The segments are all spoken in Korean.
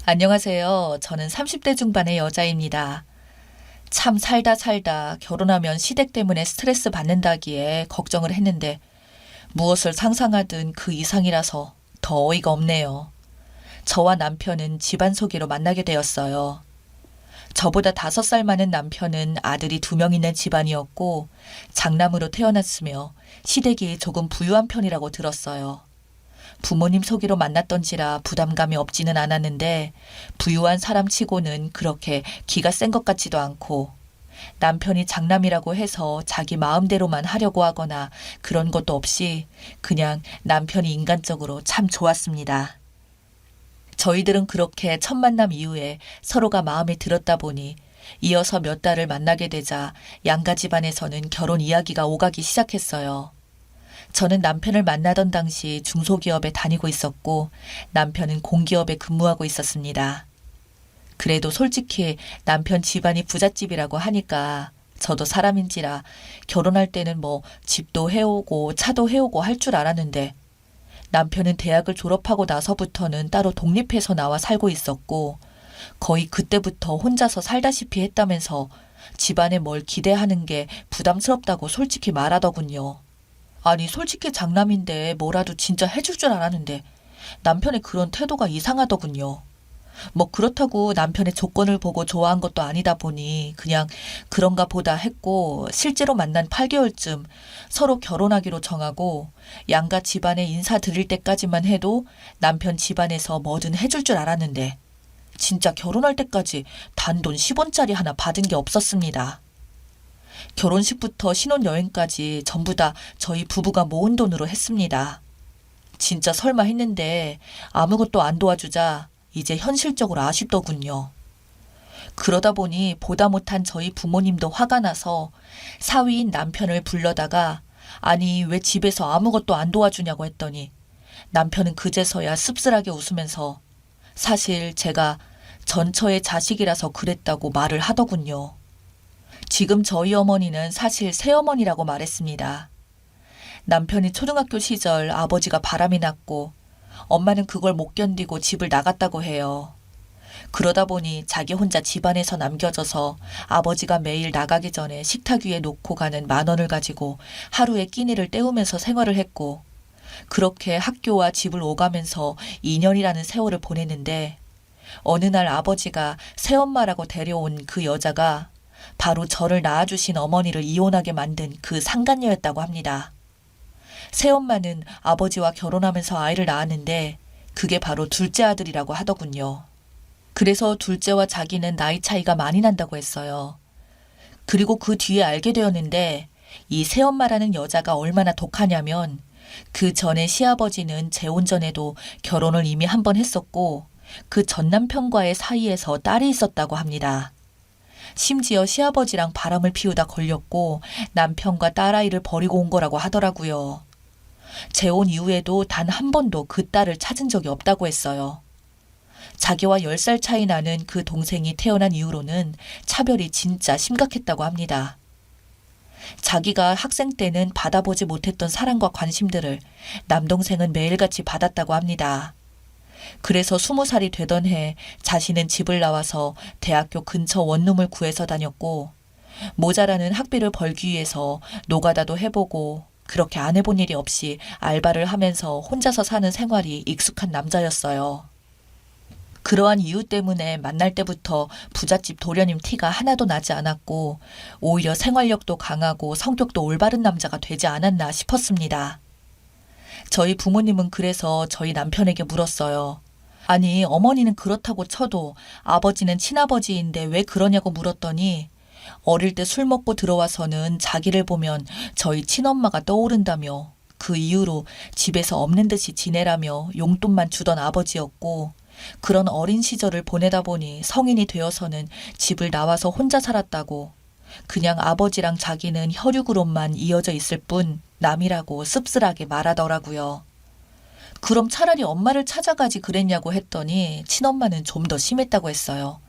안녕하세요. 저는 30대 중반의 여자입니다. 참 살다 결혼하면 시댁 때문에 스트레스 받는다기에 걱정을 했는데 무엇을 상상하든 그 이상이라서 더 어이가 없네요. 저와 남편은 집안 소개로 만나게 되었어요. 저보다 5살 많은 남편은 아들이 2명 있는 집안이었고 장남으로 태어났으며 시댁이 조금 부유한 편이라고 들었어요. 부모님 소개로 만났던지라 부담감이 없지는 않았는데 부유한 사람치고는 그렇게 기가 센 것 같지도 않고 남편이 장남이라고 해서 자기 마음대로만 하려고 하거나 그런 것도 없이 그냥 남편이 인간적으로 참 좋았습니다. 저희들은 그렇게 첫 만남 이후에 서로가 마음에 들었다 보니 이어서 몇 달을 만나게 되자 양가 집안에서는 결혼 이야기가 오가기 시작했어요. 저는 남편을 만나던 당시 중소기업에 다니고 있었고 남편은 공기업에 근무하고 있었습니다. 그래도 솔직히 남편 집안이 부잣집이라고 하니까 저도 사람인지라 결혼할 때는 뭐 집도 해오고 차도 해오고 할 줄 알았는데 남편은 대학을 졸업하고 나서부터는 따로 독립해서 나와 살고 있었고 거의 그때부터 혼자서 살다시피 했다면서 집안에 뭘 기대하는 게 부담스럽다고 솔직히 말하더군요. 아니 솔직히 장남인데 뭐라도 진짜 해줄 줄 알았는데 남편의 그런 태도가 이상하더군요. 뭐 그렇다고 남편의 조건을 보고 좋아한 것도 아니다 보니 그냥 그런가 보다 했고 실제로 만난 8개월쯤 서로 결혼하기로 정하고 양가 집안에 인사드릴 때까지만 해도 남편 집안에서 뭐든 해줄 줄 알았는데 진짜 결혼할 때까지 단돈 10원짜리 하나 받은 게 없었습니다. 결혼식부터 신혼여행까지 전부 다 저희 부부가 모은 돈으로 했습니다. 진짜 설마 했는데 아무것도 안 도와주자 이제 현실적으로 아쉽더군요. 그러다 보니 보다 못한 저희 부모님도 화가 나서 사위인 남편을 불러다가 아니 왜 집에서 아무것도 안 도와주냐고 했더니 남편은 그제서야 씁쓸하게 웃으면서 사실 제가 전처의 자식이라서 그랬다고 말을 하더군요. 지금 저희 어머니는 사실 새어머니라고 말했습니다. 남편이 초등학교 시절 아버지가 바람이 났고 엄마는 그걸 못 견디고 집을 나갔다고 해요. 그러다 보니 자기 혼자 집안에서 남겨져서 아버지가 매일 나가기 전에 식탁 위에 놓고 가는 10,000원을 가지고 하루에 끼니를 때우면서 생활을 했고 그렇게 학교와 집을 오가면서 2년이라는 세월을 보냈는데 어느 날 아버지가 새엄마라고 데려온 그 여자가 바로 저를 낳아주신 어머니를 이혼하게 만든 그 상간녀였다고 합니다. 새엄마는 아버지와 결혼하면서 아이를 낳았는데 그게 바로 둘째 아들이라고 하더군요. 그래서 둘째와 자기는 나이 차이가 많이 난다고 했어요. 그리고 그 뒤에 알게 되었는데 이 새엄마라는 여자가 얼마나 독하냐면 그 전에 시아버지는 재혼 전에도 결혼을 이미 한 번 했었고 그 전 남편과의 사이에서 딸이 있었다고 합니다. 심지어 시아버지랑 바람을 피우다 걸렸고 남편과 딸아이를 버리고 온 거라고 하더라고요. 재혼 이후에도 단 한 번도 그 딸을 찾은 적이 없다고 했어요. 자기와 10살 차이 나는 그 동생이 태어난 이후로는 차별이 진짜 심각했다고 합니다. 자기가 학생 때는 받아보지 못했던 사랑과 관심들을 남동생은 매일같이 받았다고 합니다. 그래서 20살이 되던 해 자신은 집을 나와서 대학교 근처 원룸을 구해서 다녔고 모자라는 학비를 벌기 위해서 노가다도 해보고 그렇게 안 해본 일이 없이 알바를 하면서 혼자서 사는 생활이 익숙한 남자였어요. 그러한 이유 때문에 만날 때부터 부잣집 도련님 티가 하나도 나지 않았고 오히려 생활력도 강하고 성격도 올바른 남자가 되지 않았나 싶었습니다. 저희 부모님은 그래서 저희 남편에게 물었어요. 아니 어머니는 그렇다고 쳐도 아버지는 친아버지인데 왜 그러냐고 물었더니 어릴 때 술 먹고 들어와서는 자기를 보면 저희 친엄마가 떠오른다며 그 이후로 집에서 없는 듯이 지내라며 용돈만 주던 아버지였고 그런 어린 시절을 보내다 보니 성인이 되어서는 집을 나와서 혼자 살았다고 그냥 아버지랑 자기는 혈육으로만 이어져 있을 뿐 남이라고 씁쓸하게 말하더라고요. 그럼 차라리 엄마를 찾아가지 그랬냐고 했더니 친엄마는 좀 더 심했다고 했어요.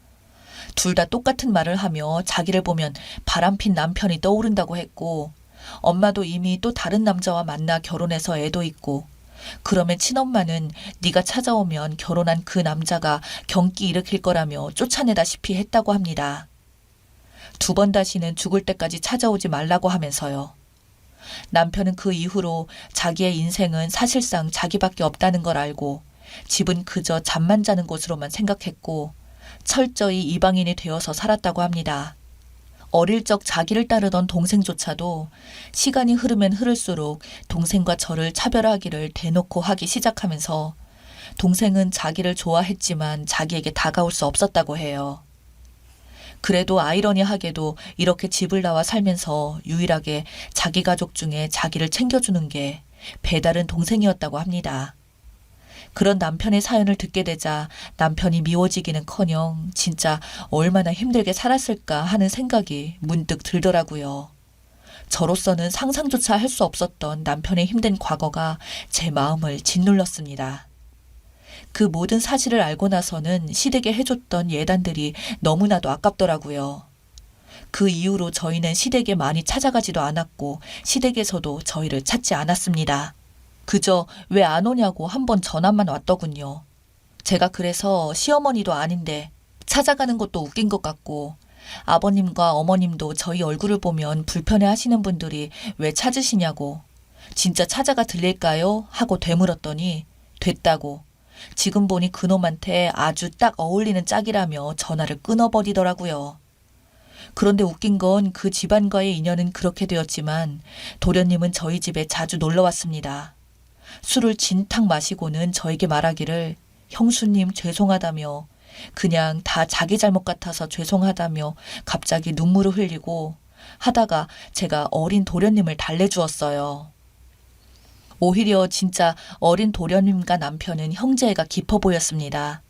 둘 다 똑같은 말을 하며 자기를 보면 바람핀 남편이 떠오른다고 했고 엄마도 이미 또 다른 남자와 만나 결혼해서 애도 있고 그러면 친엄마는 네가 찾아오면 결혼한 그 남자가 경기 일으킬 거라며 쫓아내다시피 했다고 합니다. 2번 다시는 죽을 때까지 찾아오지 말라고 하면서요. 남편은 그 이후로 자기의 인생은 사실상 자기밖에 없다는 걸 알고 집은 그저 잠만 자는 곳으로만 생각했고 철저히 이방인이 되어서 살았다고 합니다. 어릴 적 자기를 따르던 동생조차도 시간이 흐르면 흐를수록 동생과 저를 차별하기를 대놓고 하기 시작하면서 동생은 자기를 좋아했지만 자기에게 다가올 수 없었다고 해요. 그래도 아이러니하게도 이렇게 집을 나와 살면서 유일하게 자기 가족 중에 자기를 챙겨주는 게 배다른 동생이었다고 합니다. 그런 남편의 사연을 듣게 되자 남편이 미워지기는커녕 진짜 얼마나 힘들게 살았을까 하는 생각이 문득 들더라고요. 저로서는 상상조차 할 수 없었던 남편의 힘든 과거가 제 마음을 짓눌렀습니다. 그 모든 사실을 알고 나서는 시댁에 해줬던 예단들이 너무나도 아깝더라고요. 그 이후로 저희는 시댁에 많이 찾아가지도 않았고 시댁에서도 저희를 찾지 않았습니다. 그저 왜 안 오냐고 한번 전화만 왔더군요. 제가 그래서 시어머니도 아닌데 찾아가는 것도 웃긴 것 같고 아버님과 어머님도 저희 얼굴을 보면 불편해 하시는 분들이 왜 찾으시냐고 진짜 찾아가 들릴까요? 하고 되물었더니 됐다고 지금 보니 그놈한테 아주 딱 어울리는 짝이라며 전화를 끊어버리더라고요. 그런데 웃긴 건 그 집안과의 인연은 그렇게 되었지만 도련님은 저희 집에 자주 놀러 왔습니다. 술을 진탕 마시고는 저에게 말하기를 형수님 죄송하다며 그냥 다 자기 잘못 같아서 죄송하다며 갑자기 눈물을 흘리고 하다가 제가 어린 도련님을 달래주었어요. 오히려 진짜 어린 도련님과 남편은 형제애가 깊어 보였습니다.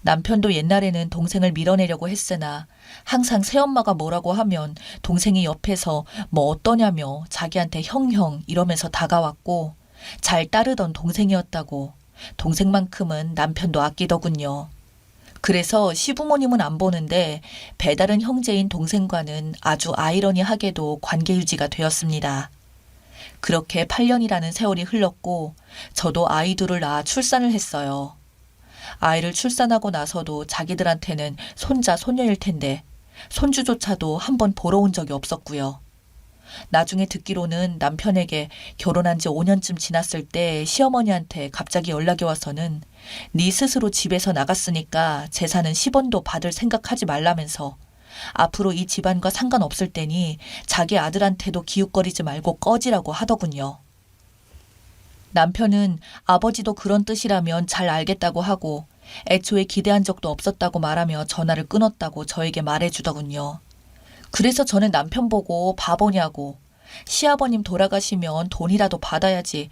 남편도 옛날에는 동생을 밀어내려고 했으나 항상 새엄마가 뭐라고 하면 동생이 옆에서 뭐 어떠냐며 자기한테 형형 이러면서 다가왔고 잘 따르던 동생이었다고 동생만큼은 남편도 아끼더군요. 그래서 시부모님은 안 보는데 배다른 형제인 동생과는 아주 아이러니하게도 관계 유지가 되었습니다. 그렇게 8년이라는 세월이 흘렀고 저도 아이 둘을 낳아 출산을 했어요. 아이를 출산하고 나서도 자기들한테는 손자 손녀일 텐데 손주조차도 한번 보러 온 적이 없었고요. 나중에 듣기로는 남편에게 결혼한 지 5년쯤 지났을 때 시어머니한테 갑자기 연락이 와서는 네 스스로 집에서 나갔으니까 재산은 10원도 받을 생각하지 말라면서 앞으로 이 집안과 상관없을 테니 자기 아들한테도 기웃거리지 말고 꺼지라고 하더군요. 남편은 아버지도 그런 뜻이라면 잘 알겠다고 하고 애초에 기대한 적도 없었다고 말하며 전화를 끊었다고 저에게 말해주더군요. 그래서 저는 남편 보고 바보냐고 시아버님 돌아가시면 돈이라도 받아야지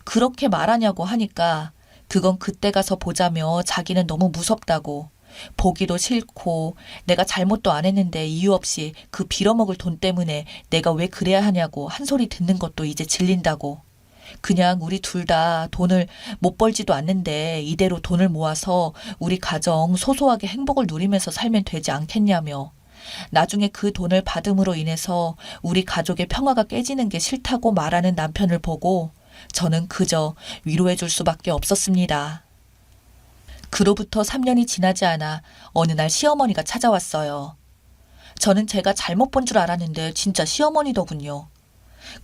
그렇게 말하냐고 하니까 그건 그때 가서 보자며 자기는 너무 무섭다고 보기도 싫고 내가 잘못도 안 했는데 이유 없이 그 빌어먹을 돈 때문에 내가 왜 그래야 하냐고 한 소리 듣는 것도 이제 질린다고 그냥 우리 둘 다 돈을 못 벌지도 않는데 이대로 돈을 모아서 우리 가정 소소하게 행복을 누리면서 살면 되지 않겠냐며 나중에 그 돈을 받음으로 인해서 우리 가족의 평화가 깨지는 게 싫다고 말하는 남편을 보고 저는 그저 위로해 줄 수밖에 없었습니다. 그로부터 3년이 지나지 않아 어느 날 시어머니가 찾아왔어요. 저는 제가 잘못 본 줄 알았는데 진짜 시어머니더군요.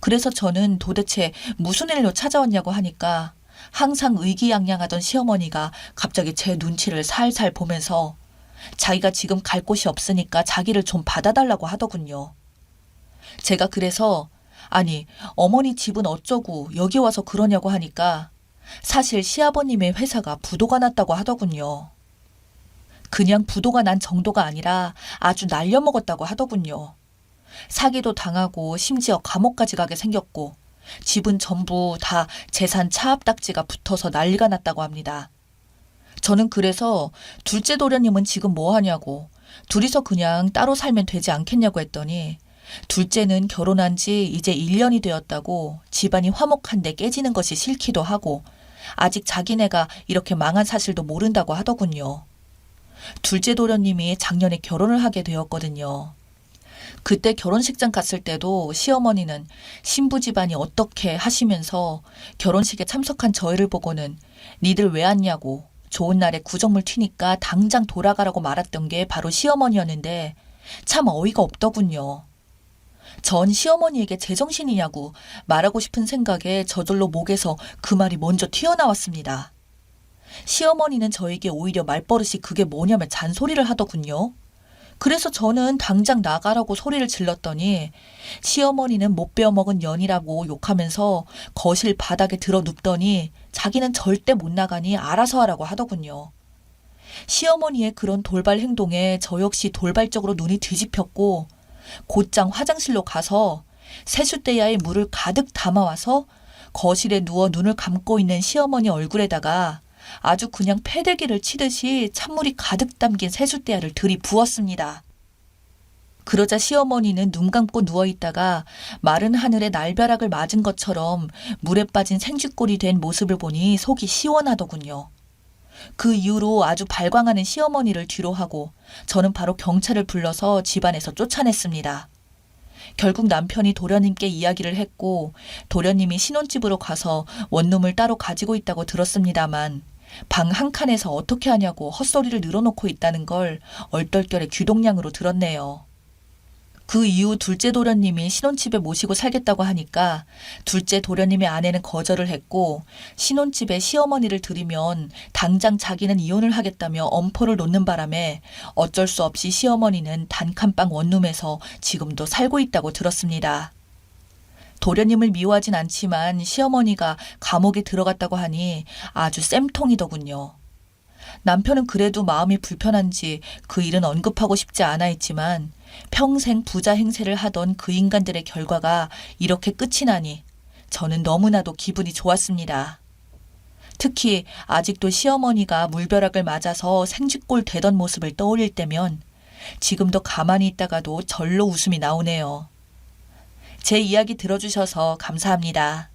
그래서 저는 도대체 무슨 일로 찾아왔냐고 하니까 항상 의기양양하던 시어머니가 갑자기 제 눈치를 살살 보면서 자기가 지금 갈 곳이 없으니까 자기를 좀 받아달라고 하더군요. 제가 그래서 아니 어머니 집은 어쩌고 여기 와서 그러냐고 하니까 사실 시아버님의 회사가 부도가 났다고 하더군요. 그냥 부도가 난 정도가 아니라 아주 날려먹었다고 하더군요. 사기도 당하고 심지어 감옥까지 가게 생겼고 집은 전부 다 재산 차압딱지가 붙어서 난리가 났다고 합니다. 저는 그래서 둘째 도련님은 지금 뭐 하냐고 둘이서 그냥 따로 살면 되지 않겠냐고 했더니 둘째는 결혼한 지 이제 1년이 되었다고 집안이 화목한데 깨지는 것이 싫기도 하고 아직 자기네가 이렇게 망한 사실도 모른다고 하더군요. 둘째 도련님이 작년에 결혼을 하게 되었거든요. 그때 결혼식장 갔을 때도 시어머니는 신부 집안이 어떻게 하시면서 결혼식에 참석한 저희를 보고는 니들 왜 왔냐고 좋은 날에 구정물 튀니까 당장 돌아가라고 말았던 게 바로 시어머니였는데 참 어이가 없더군요. 전 시어머니에게 제정신이냐고 말하고 싶은 생각에 저절로 목에서 그 말이 먼저 튀어나왔습니다. 시어머니는 저에게 오히려 말버릇이 그게 뭐냐며 잔소리를 하더군요. 그래서 저는 당장 나가라고 소리를 질렀더니 시어머니는 못 베어먹은 년이라고 욕하면서 거실 바닥에 들어 눕더니 자기는 절대 못 나가니 알아서 하라고 하더군요. 시어머니의 그런 돌발 행동에 저 역시 돌발적으로 눈이 뒤집혔고 곧장 화장실로 가서 세숫대야에 물을 가득 담아와서 거실에 누워 눈을 감고 있는 시어머니 얼굴에다가 아주 그냥 패대기를 치듯이 찬물이 가득 담긴 세숫대야를 들이부었습니다. 그러자 시어머니는 눈 감고 누워있다가 마른 하늘에 날벼락을 맞은 것처럼 물에 빠진 생쥐꼴이 된 모습을 보니 속이 시원하더군요. 그 이후로 아주 발광하는 시어머니를 뒤로하고 저는 바로 경찰을 불러서 집안에서 쫓아냈습니다. 결국 남편이 도련님께 이야기를 했고 도련님이 신혼집으로 가서 원룸을 따로 가지고 있다고 들었습니다만 방 한 칸에서 어떻게 하냐고 헛소리를 늘어놓고 있다는 걸 얼떨결에 귀동냥으로 들었네요. 그 이후 둘째 도련님이 신혼집에 모시고 살겠다고 하니까 둘째 도련님의 아내는 거절을 했고 신혼집에 시어머니를 들이면 당장 자기는 이혼을 하겠다며 엄포를 놓는 바람에 어쩔 수 없이 시어머니는 단칸방 원룸에서 지금도 살고 있다고 들었습니다. 도련님을 미워하진 않지만 시어머니가 감옥에 들어갔다고 하니 아주 쌤통이더군요. 남편은 그래도 마음이 불편한지 그 일은 언급하고 싶지 않아 했지만 평생 부자 행세를 하던 그 인간들의 결과가 이렇게 끝이 나니 저는 너무나도 기분이 좋았습니다. 특히 아직도 시어머니가 물벼락을 맞아서 생쥐꼴 되던 모습을 떠올릴 때면 지금도 가만히 있다가도 절로 웃음이 나오네요. 제 이야기 들어주셔서 감사합니다.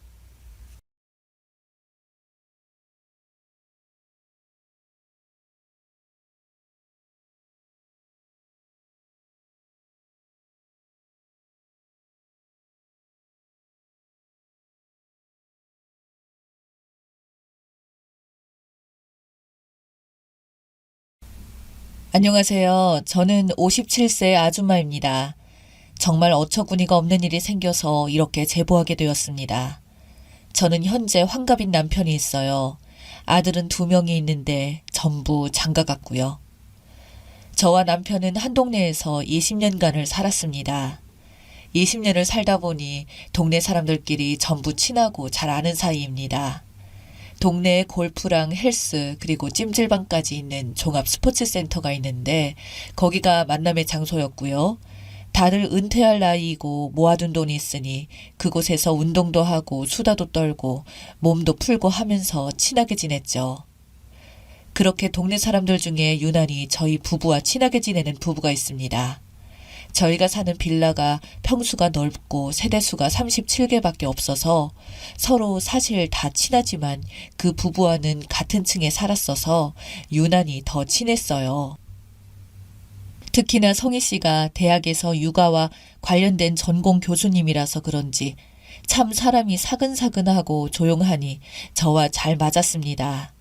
안녕하세요. 저는 57세 아줌마입니다. 정말 어처구니가 없는 일이 생겨서 이렇게 제보하게 되었습니다. 저는 현재 환갑인 남편이 있어요. 아들은 2명이 있는데 전부 장가 갔고요. 저와 남편은 한 동네에서 20년간을 살았습니다. 20년을 살다 보니 동네 사람들끼리 전부 친하고 잘 아는 사이입니다. 동네에 골프랑 헬스 그리고 찜질방까지 있는 종합 스포츠 센터가 있는데 거기가 만남의 장소였고요. 다들 은퇴할 나이이고 모아둔 돈이 있으니 그곳에서 운동도 하고 수다도 떨고 몸도 풀고 하면서 친하게 지냈죠. 그렇게 동네 사람들 중에 유난히 저희 부부와 친하게 지내는 부부가 있습니다. 저희가 사는 빌라가 평수가 넓고 세대수가 37개밖에 없어서 서로 사실 다 친하지만 그 부부와는 같은 층에 살았어서 유난히 더 친했어요. 특히나 성희 씨가 대학에서 육아와 관련된 전공 교수님이라서 그런지 참 사람이 사근사근하고 조용하니 저와 잘 맞았습니다.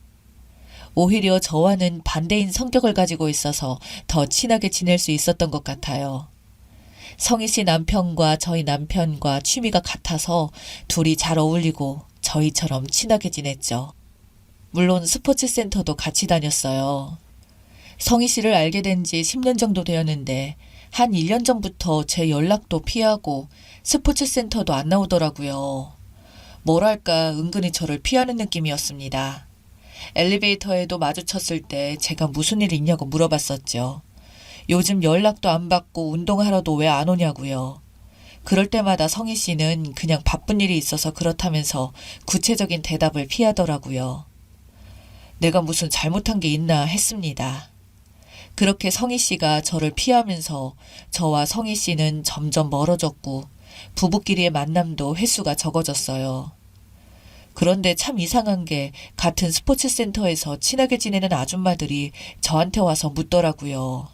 오히려 저와는 반대인 성격을 가지고 있어서 더 친하게 지낼 수 있었던 것 같아요. 성희 씨 남편과 저희 남편과 취미가 같아서 둘이 잘 어울리고 저희처럼 친하게 지냈죠. 물론 스포츠 센터도 같이 다녔어요. 성희 씨를 알게 된 지 10년 정도 되었는데 한 1년 전부터 제 연락도 피하고 스포츠 센터도 안 나오더라고요. 뭐랄까 은근히 저를 피하는 느낌이었습니다. 엘리베이터에도 마주쳤을 때 제가 무슨 일 있냐고 물어봤었죠. 요즘 연락도 안 받고 운동하러도 왜 안 오냐고요. 그럴 때마다 성희 씨는 그냥 바쁜 일이 있어서 그렇다면서 구체적인 대답을 피하더라고요. 내가 무슨 잘못한 게 있나 했습니다. 그렇게 성희 씨가 저를 피하면서 저와 성희 씨는 점점 멀어졌고 부부끼리의 만남도 횟수가 적어졌어요. 그런데 참 이상한 게 같은 스포츠 센터에서 친하게 지내는 아줌마들이 저한테 와서 묻더라고요.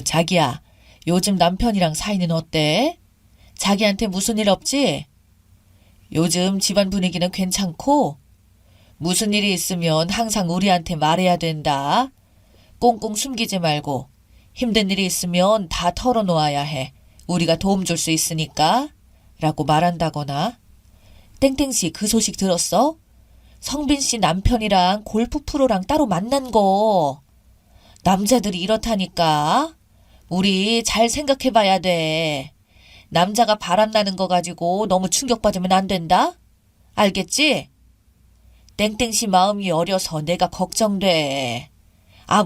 자기야, 요즘 남편이랑 사이는 어때? 자기한테 무슨 일 없지? 요즘 집안 분위기는 괜찮고? 무슨 일이 있으면 항상 우리한테 말해야 된다. 꽁꽁 숨기지 말고 힘든 일이 있으면 다 털어놓아야 해. 우리가 도움 줄 수 있으니까. 라고 말한다거나. 땡땡씨 그 소식 들었어? 성빈씨 남편이랑 골프 프로랑 따로 만난 거. 남자들이 이렇다니까. 우리 잘 생각해봐야 돼. 남자가 바람나는 거 가지고 너무 충격받으면 안 된다? 알겠지? 땡땡씨 마음이 어려서 내가 걱정돼.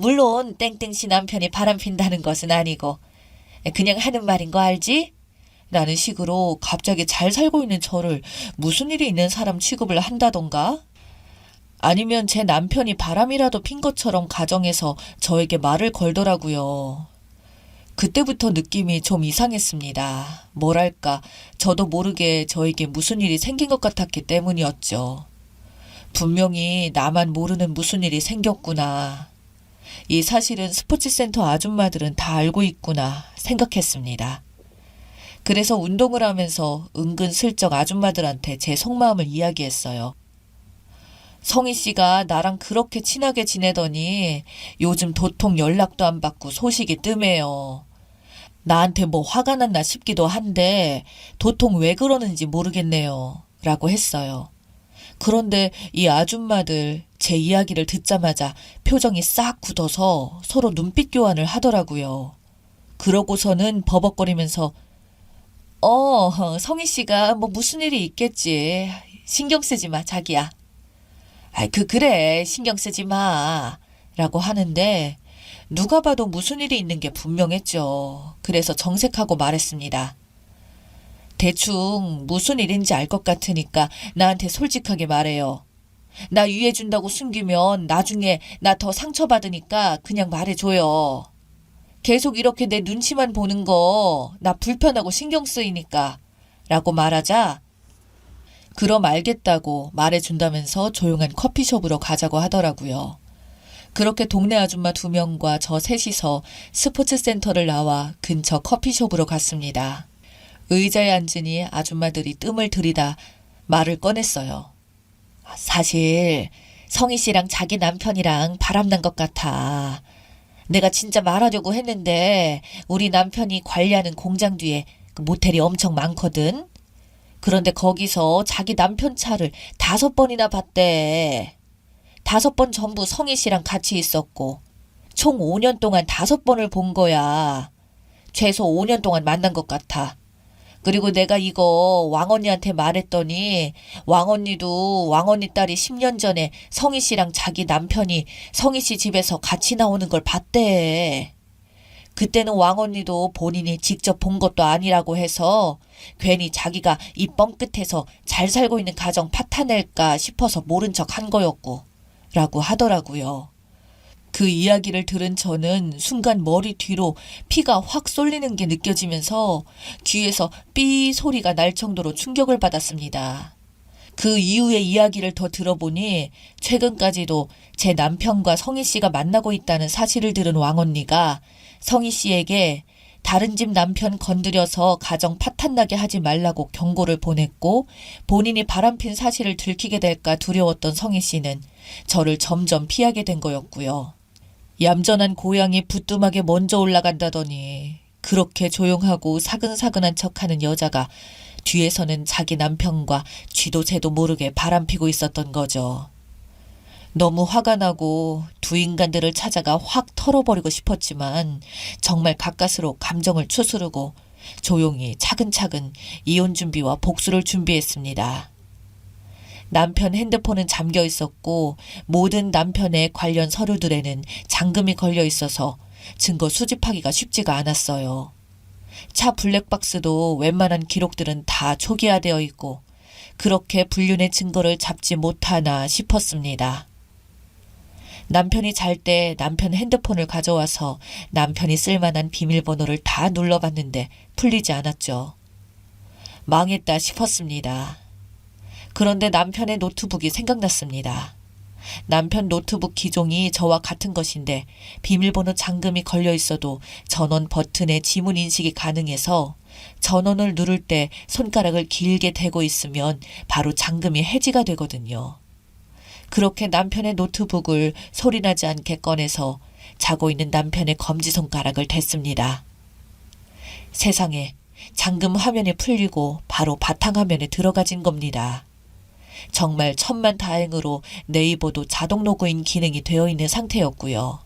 물론 땡땡씨 남편이 바람핀다는 것은 아니고 그냥 하는 말인 거 알지? 라는 식으로 갑자기 잘 살고 있는 저를 무슨 일이 있는 사람 취급을 한다던가? 아니면 제 남편이 바람이라도 핀 것처럼 가정해서 저에게 말을 걸더라고요. 그때부터 느낌이 좀 이상했습니다. 뭐랄까, 저도 모르게 저에게 무슨 일이 생긴 것 같았기 때문이었죠. 분명히 나만 모르는 무슨 일이 생겼구나. 이 사실은 스포츠센터 아줌마들은 다 알고 있구나 생각했습니다. 그래서 운동을 하면서 은근슬쩍 아줌마들한테 제 속마음을 이야기했어요. 성희 씨가 나랑 그렇게 친하게 지내더니 요즘 도통 연락도 안 받고 소식이 뜸해요. 나한테 뭐 화가 났나 싶기도 한데 도통 왜 그러는지 모르겠네요. 라고 했어요. 그런데 이 아줌마들 제 이야기를 듣자마자 표정이 싹 굳어서 서로 눈빛 교환을 하더라고요. 그러고서는 버벅거리면서 성희 씨가 뭐 무슨 일이 있겠지. 신경 쓰지 마, 자기야. 그래. 신경 쓰지 마. 라고 하는데 누가 봐도 무슨 일이 있는 게 분명했죠. 그래서 정색하고 말했습니다. 대충 무슨 일인지 알 것 같으니까 나한테 솔직하게 말해요. 나 유해준다고 숨기면 나중에 나 더 상처받으니까 그냥 말해줘요. 계속 이렇게 내 눈치만 보는 거 나 불편하고 신경 쓰이니까 라고 말하자 그럼 알겠다고 말해준다면서 조용한 커피숍으로 가자고 하더라고요. 그렇게 동네 아줌마 2명과 저 셋이서 스포츠센터를 나와 근처 커피숍으로 갔습니다. 의자에 앉으니 아줌마들이 뜸을 들이다 말을 꺼냈어요. 사실 성희 씨랑 자기 남편이랑 바람난 것 같아. 내가 진짜 말하려고 했는데 우리 남편이 관리하는 공장 뒤에 모텔이 엄청 많거든. 그런데 거기서 자기 남편 차를 5번이나 봤대. 5번 전부 성희 씨랑 같이 있었고 총 5년 동안 5번을 본 거야. 최소 5년 동안 만난 것 같아. 그리고 내가 이거 왕언니한테 말했더니 왕언니도 왕언니 딸이 10년 전에 성희 씨랑 자기 남편이 성희 씨 집에서 같이 나오는 걸 봤대. 그때는 왕언니도 본인이 직접 본 것도 아니라고 해서 괜히 자기가 이 뻥끝에서 잘 살고 있는 가정 파탄낼까 싶어서 모른 척 한 거였고 라고 하더라고요. 그 이야기를 들은 저는 순간 머리 뒤로 피가 확 쏠리는 게 느껴지면서 귀에서 삐 소리가 날 정도로 충격을 받았습니다. 그 이후의 이야기를 더 들어보니 최근까지도 제 남편과 성희 씨가 만나고 있다는 사실을 들은 왕언니가 성희 씨에게 다른 집 남편 건드려서 가정 파탄나게 하지 말라고 경고를 보냈고 본인이 바람핀 사실을 들키게 될까 두려웠던 성희 씨는 저를 점점 피하게 된 거였고요. 얌전한 고양이 부뚜막에 먼저 올라간다더니 그렇게 조용하고 사근사근한 척하는 여자가 뒤에서는 자기 남편과 쥐도 새도 모르게 바람피고 있었던 거죠. 너무 화가 나고 두 인간들을 찾아가 확 털어버리고 싶었지만 정말 가까스로 감정을 추스르고 조용히 차근차근 이혼 준비와 복수를 준비했습니다. 남편 핸드폰은 잠겨 있었고 모든 남편의 관련 서류들에는 잠금이 걸려 있어서 증거 수집하기가 쉽지가 않았어요. 차 블랙박스도 웬만한 기록들은 다 초기화되어 있고 그렇게 불륜의 증거를 잡지 못하나 싶었습니다. 남편이 잘 때 남편 핸드폰을 가져와서 남편이 쓸만한 비밀번호를 다 눌러봤는데 풀리지 않았죠. 망했다 싶었습니다. 그런데 남편의 노트북이 생각났습니다. 남편 노트북 기종이 저와 같은 것인데 비밀번호 잠금이 걸려 있어도 전원 버튼에 지문 인식이 가능해서 전원을 누를 때 손가락을 길게 대고 있으면 바로 잠금이 해지가 되거든요. 그렇게 남편의 노트북을 소리나지 않게 꺼내서 자고 있는 남편의 검지손가락을 댔습니다. 세상에, 잠금 화면이 풀리고 바로 바탕화면에 들어가진 겁니다. 정말 천만다행으로 네이버도 자동 로그인 기능이 되어 있는 상태였고요.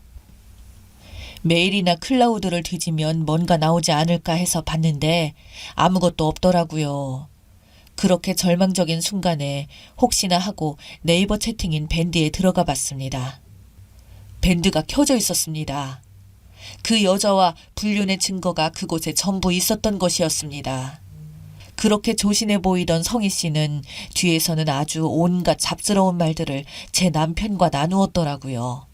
메일이나 클라우드를 뒤지면 뭔가 나오지 않을까 해서 봤는데 아무것도 없더라고요. 그렇게 절망적인 순간에 혹시나 하고 네이버 채팅인 밴드에 들어가 봤습니다. 밴드가 켜져 있었습니다. 그 여자와 불륜의 증거가 그곳에 전부 있었던 것이었습니다. 그렇게 조신해 보이던 성희 씨는 뒤에서는 아주 온갖 잡스러운 말들을 제 남편과 나누었더라고요.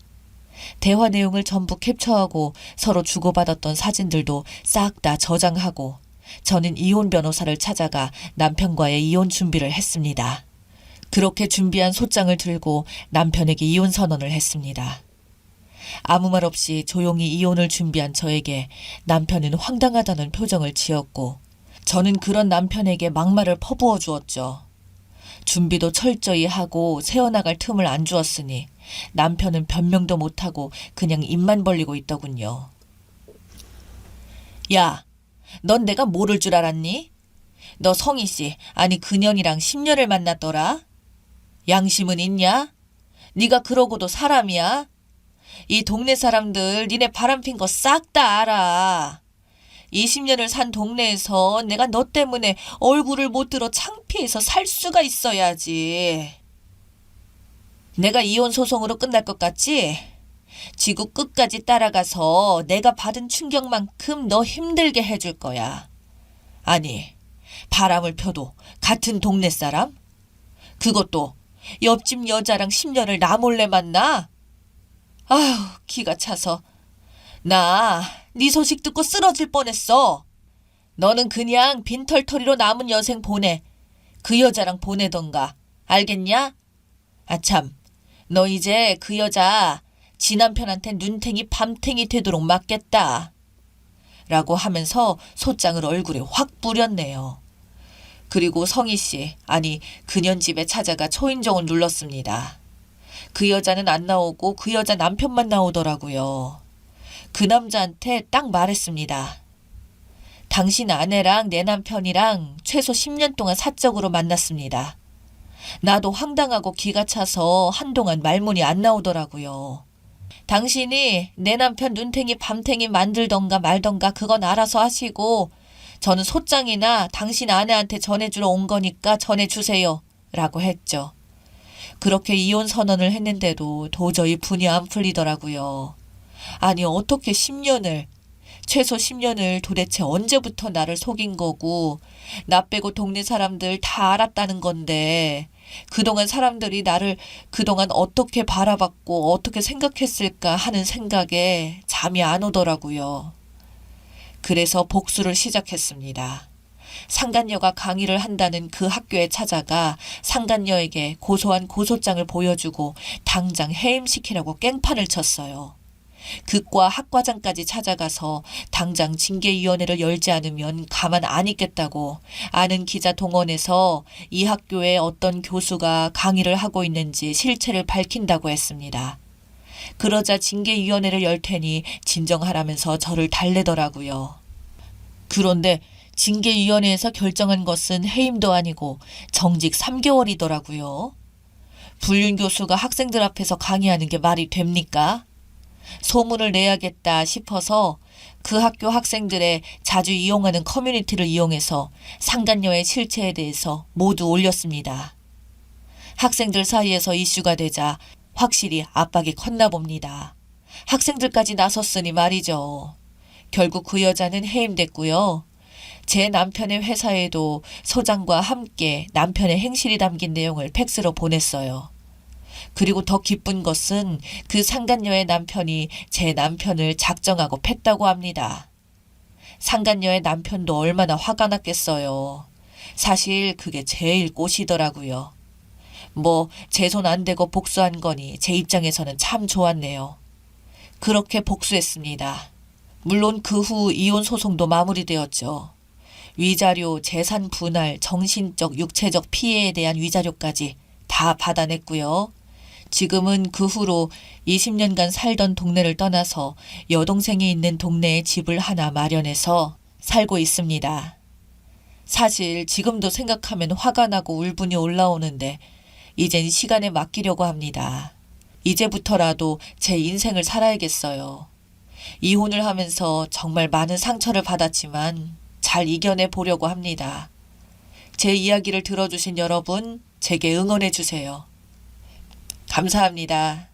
대화 내용을 전부 캡처하고 서로 주고받았던 사진들도 싹 다 저장하고 저는 이혼 변호사를 찾아가 남편과의 이혼 준비를 했습니다. 그렇게 준비한 소장을 들고 남편에게 이혼 선언을 했습니다. 아무 말 없이 조용히 이혼을 준비한 저에게 남편은 황당하다는 표정을 지었고 저는 그런 남편에게 막말을 퍼부어 주었죠. 준비도 철저히 하고 새어나갈 틈을 안 주었으니 남편은 변명도 못하고 그냥 입만 벌리고 있더군요. 야, 넌 내가 모를 줄 알았니? 너 성희 씨, 아니 그년이랑 10년을 만났더라? 양심은 있냐? 네가 그러고도 사람이야? 이 동네 사람들 니네 바람핀 거 싹 다 알아. 20년을 산 동네에서 내가 너 때문에 얼굴을 못 들어 창피해서 살 수가 있어야지. 내가 이혼 소송으로 끝날 것 같지? 지구 끝까지 따라가서 내가 받은 충격만큼 너 힘들게 해줄 거야. 아니, 바람을 펴도 같은 동네 사람? 그것도 옆집 여자랑 10년을 나 몰래 만나? 아휴, 기가 차서. 나 네 소식 듣고 쓰러질 뻔했어. 너는 그냥 빈털터리로 남은 여생 보내. 그 여자랑 보내던가. 알겠냐? 아참, 너 이제 그 여자 지 남편한테 눈탱이 밤탱이 되도록 맡겠다. 라고 하면서 소장을 얼굴에 확 뿌렸네요. 그리고 성희 씨, 아니 그년 집에 찾아가 초인종을 눌렀습니다. 그 여자는 안 나오고 그 여자 남편만 나오더라고요. 그 남자한테 딱 말했습니다. 당신 아내랑 내 남편이랑 최소 10년 동안 사적으로 만났습니다. 나도 황당하고 기가 차서 한동안 말문이 안 나오더라고요. 당신이 내 남편 눈탱이 밤탱이 만들던가 말던가 그건 알아서 하시고 저는 소장이나 당신 아내한테 전해주러 온 거니까 전해주세요. 라고 했죠. 그렇게 이혼 선언을 했는데도 도저히 분이 안 풀리더라고요. 아니 어떻게 10년을, 최소 10년을 도대체 언제부터 나를 속인 거고 나 빼고 동네 사람들 다 알았다는 건데 그동안 사람들이 나를 그동안 어떻게 바라봤고 어떻게 생각했을까 하는 생각에 잠이 안 오더라고요. 그래서 복수를 시작했습니다. 상간녀가 강의를 한다는 그 학교에 찾아가 상간녀에게 고소한 고소장을 보여주고 당장 해임시키라고 깽판을 쳤어요. 극과 학과장까지 찾아가서 당장 징계위원회를 열지 않으면 가만 안 있겠다고 아는 기자 동원해서 이 학교에 어떤 교수가 강의를 하고 있는지 실체를 밝힌다고 했습니다. 그러자 징계위원회를 열 테니 진정하라면서 저를 달래더라고요. 그런데 징계위원회에서 결정한 것은 해임도 아니고 정직 3개월이더라고요. 불륜 교수가 학생들 앞에서 강의하는 게 말이 됩니까? 소문을 내야겠다 싶어서 그 학교 학생들의 자주 이용하는 커뮤니티를 이용해서 상간녀의 실체에 대해서 모두 올렸습니다. 학생들 사이에서 이슈가 되자 확실히 압박이 컸나 봅니다. 학생들까지 나섰으니 말이죠. 결국 그 여자는 해임됐고요. 제 남편의 회사에도 소장과 함께 남편의 행실이 담긴 내용을 팩스로 보냈어요. 그리고 더 기쁜 것은 그 상간녀의 남편이 제 남편을 작정하고 팼다고 합니다. 상간녀의 남편도 얼마나 화가 났겠어요. 사실 그게 제일 꽃이더라고요. 제 손 안 대고 복수한 거니 제 입장에서는 참 좋았네요. 그렇게 복수했습니다. 물론 그 후 이혼 소송도 마무리되었죠. 위자료, 재산 분할, 정신적, 육체적 피해에 대한 위자료까지 다 받아냈고요. 지금은 그 후로 20년간 살던 동네를 떠나서 여동생이 있는 동네에 집을 하나 마련해서 살고 있습니다. 사실 지금도 생각하면 화가 나고 울분이 올라오는데 이젠 시간에 맡기려고 합니다. 이제부터라도 제 인생을 살아야겠어요. 이혼을 하면서 정말 많은 상처를 받았지만 잘 이겨내 보려고 합니다. 제 이야기를 들어주신 여러분, 제게 응원해 주세요. 감사합니다.